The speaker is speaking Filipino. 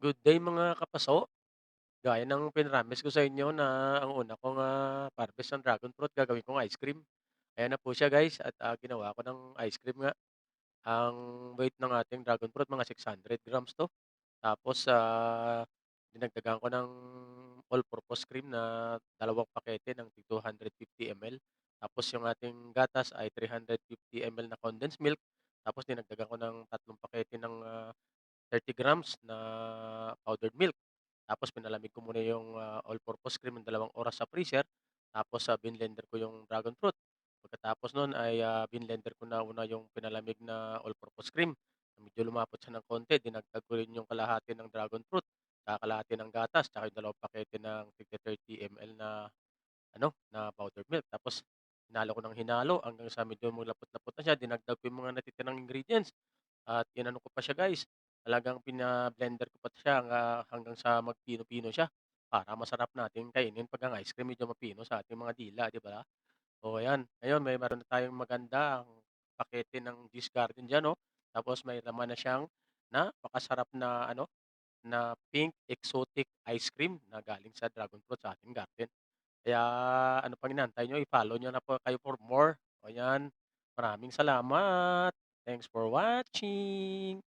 Good day mga kapaso. Gaya ng pinromise ko sa inyo na ang una kong, harvest ng dragon fruit gagawin kong ice cream. Ayan na po siya guys at, ginawa ko ng ice cream nga. Ang weight ng ating dragon fruit mga 600 grams 'to. Tapos, dinagdagan ko ng all-purpose cream na dalawang pakete ng tig 250 ml. Tapos yung ating gatas ay 350 ml na condensed milk. Tapos dinagdagan ko ng tatlong pakete ng, 30 grams na powdered milk. Tapos pinalamig ko muna yung, all-purpose cream ng 2 oras sa freezer. Tapos, binlender ko yung dragon fruit. Pagkatapos nun ay, binlender ko na una yung pinalamig na all-purpose cream. Medyo lumapot siya ng konti, dinagdag ko rin yung kalahati ng dragon fruit, tsaka kalahati ng gatas, tsaka yung 2 pakete ng tigka 30 ml na ano, na powdered milk. Tapos hinalo ko ng hinalo hanggang sa medyo malapot-lapot na siya. Dinagdag ko yung mga natitirang ingredients at inano ko pa siya guys, talagang blender ko pa siya hanggang sa magpino-pino siya para masarap nating kainin 'pag ang ice cream medyo mapino sa ating mga dila, 'di ba? O ayan, ngayon meron na tayong magandang pakete ng Juice Garden diyan 'no, tapos may laman na siyang napakasarap na ano, na pink exotic ice cream na galing sa dragon fruit sa ating garden. Kaya ano pang inaantay niyo, i-follow niyo na po kayo for more. O ayan, maraming salamat. Thanks for watching.